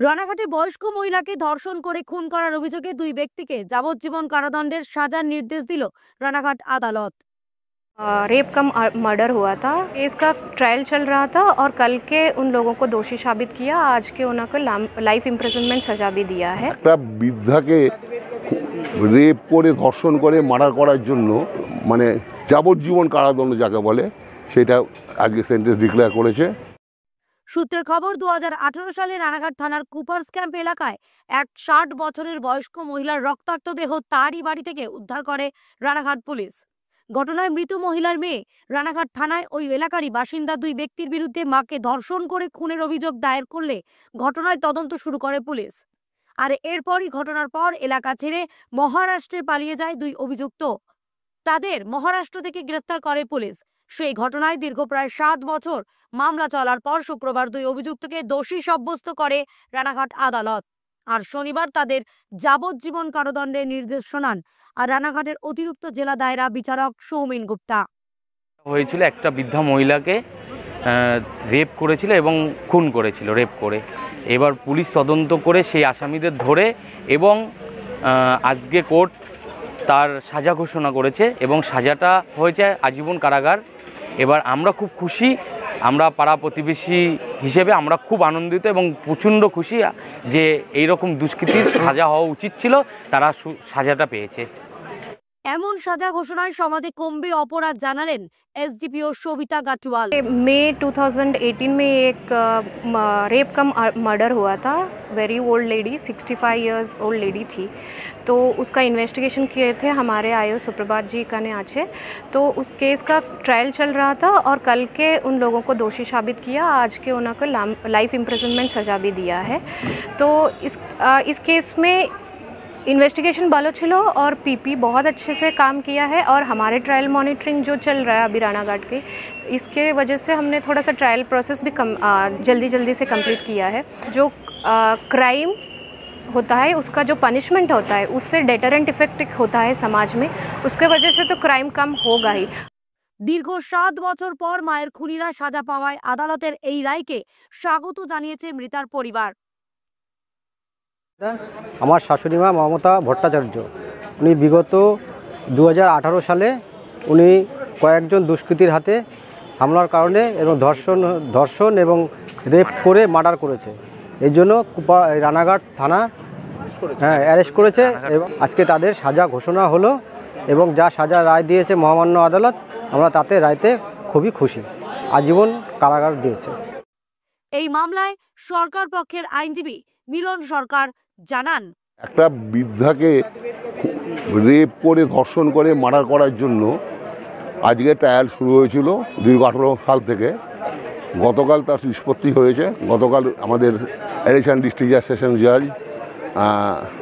রানাঘাটে বয়স্ক মহিলাকে ধর্ষণ করে খুন করার অভিযোগে দুই ব্যক্তিকে যাবজ্জীবন কারাদণ্ডের সাজার নির্দেশ দিল রানাঘাট আদালত। रेप का मर्डर हुआ था। केस का ट्रायल चल रहा था और कल के उन लोगों को दोषी साबित किया। आज के उनको लाइफ इम्प्रिजनमेंट सजा भी दिया है। একটা বৃদ্ধাকে রেপ করে ধর্ষণ করে মার্ডার করার জন্য মানে যাবজ্জীবন কারাদণ্ড যাকে বলে সেটা আজকে সেন্টেন্স ডিক্লেয়ার করেছে। সূত্রের খবর, 2018 সালে রানাঘাট থানার কুপার্স ক্যাম্প এলাকায় এক 60 বছরের বয়স্ক মহিলার রক্তাক্ত দেহ তারই বাড়ি থেকে উদ্ধার করে রানাঘাট পুলিশ। ঘটনায় মৃত মহিলার মেয়ে রানাঘাট থানায় ওই এলাকারই বাসিন্দা দুই ব্যক্তির বিরুদ্ধে মাকে ধর্ষণ করে খুনের অভিযোগ দায়ের করলে ঘটনায় তদন্ত শুরু করে পুলিশ। আর এরপরই ঘটনার পর এলাকা ছেড়ে মহারাষ্ট্রে পালিয়ে যায় দুই অভিযুক্ত। তাদের মহারাষ্ট্র থেকে গ্রেফতার করে পুলিশ। সেই ঘটনায় দীর্ঘ প্রায় 7 বছর মামলা চলার পর শুক্রবার দুই অভিযুক্তকে দোষী সাব্যস্ত করে রানাঘাট আদালত। আর শনিবার তাদের যাবজ্জীবন কারাদণ্ডের নির্দেশ শোনান আর রানাঘাটের অতিরিক্ত জেলা দায়রা বিচারক সৌমিন গুপ্তা। হয়েছিল একটা বৃদ্ধা মহিলাকে রেপ করেছিল এবং খুন করেছিল রেপ করে। এবার পুলিশ তদন্ত করে সেই আসামিদের ধরে এবং আজকে কোর্ট তার সাজা ঘোষণা করেছে এবং সাজাটা হয়েছে আজীবন কারাগার। এবার আমরা খুব খুশি, আমরা পাড়া প্রতিবেশী হিসেবে আমরা খুব আনন্দিত এবং প্রচণ্ড খুশি যে এইরকম দুষ্কৃতির সাজা হওয়া উচিত ছিল, তারা সাজাটা পেয়েছে। এমন সাজা ঘোষণায় সমাজে কমবে অপরাধ জানালেন एसडीपीओ शोभिता गाटवाल। मई 2018 में एक रेप का मर्डर हुआ था। Very old lady, 65 years old lady थी। तो उसका इन्वेस्टिगेशन किए थे हमारे आयो सुप्रभात जी का ने आचे। तो उस केस का ट्रायल चल रहा था और कल के उन लोगों को दोषी साबित किया। आज के उनको लाइफ इम्प्रिजनमेंट सजा भी दिया है। तो इस केस में इन्वेस्टिगेशन बालो छिलो और पीपी बहुत अच्छे से काम किया है। और हमारे ट्रायल मॉनिटरिंग जो चल रहा है अभी रानाघाट के, इसके वजह से हमने थोड़ा सा ट्रायल प्रोसेस भी जल्दी से कंप्लीट किया है। जो क्राइम होता है उसका जो पनिशमेंट होता है उससे डेटरेंट इफेक्ट होता है समाज में, उसके वजह से तो क्राइम कम होगा ही। দীর্ঘ 7 বছর পর মায়ের খুনিরা সাজা পাওয়ায় আদালতের এই রায়কে স্বাগত জানিয়েছে মৃতার পরিবার। আমার শাশুড়ি মা মমতা ভট্টাচার্য, উনি বিগত 2018 সালে উনি কয়েকজন দুষ্কৃতীর হাতে হামলার কারণে এবং ধর্ষণ এবং রেপ করে মার্ডার করেছে। এই জন্য রানাঘাট থানা অ্যারেস্ট করেছে এবং আজকে তাদের সাজা ঘোষণা হলো এবং যা সাজা রায় দিয়েছে মহামান্য আদালত, আমরা তাতে রায়তে খুবই খুশি। আজীবন কারাগার দিয়েছে। এই মামলায় সরকার পক্ষের আইনজীবী মিলন সরকার জানান, একটা বৃদ্ধাকে রেপ করে ধর্ষণ করে মার্ডার করার জন্য আজকে ট্রায়াল শুরু হয়েছিল দীর্ঘ 18 সাল থেকে। গতকাল তার নিষ্পত্তি হয়েছে। গতকাল আমাদের অ্যাডিশনাল ডিস্ট্রিক্ট সেশন জাজ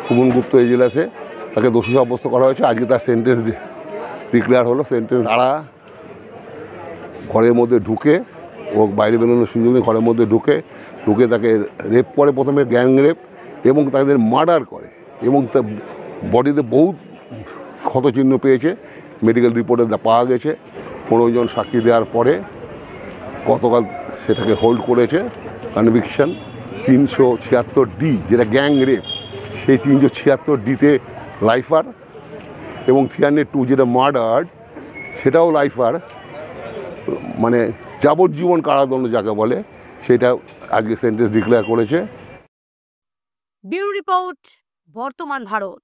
সুমন গুপ্ত এজলাসে তাকে দোষী সাব্যস্ত করা হয়েছে। আজকে তার সেন্টেন্স ডিক্লেয়ার হলো। সেন্টেন্স দ্বারা ঘরের মধ্যে ঢুকে ও বাইরে বেরোনোর সুযোগ নেই, ঘরের মধ্যে ঢুকে তাকে রেপ করে, প্রথমে গ্যাং রেপ এবং তাদের মার্ডার করে এবং বডিতে বহুত ক্ষতচিহ্ন পেয়েছে। মেডিকেল রিপোর্টে পাওয়া গেছে। 15 জন সাক্ষী দেওয়ার পরে গতকাল সেটাকে হোল্ড করেছে কনভিকশন 376D, যেটা গ্যাং রেপ, সেই 376Dতে লাইফার এবং 302 যেটা মার্ডার সেটাও লাইফার, মানে যাবজ্জীবন কারাদণ্ড যাকে বলে সেটা আজকে সেন্টেন্স ডিক্লেয়ার করেছে। ব্যুরো রিপোর্ট, বর্তমান ভারত।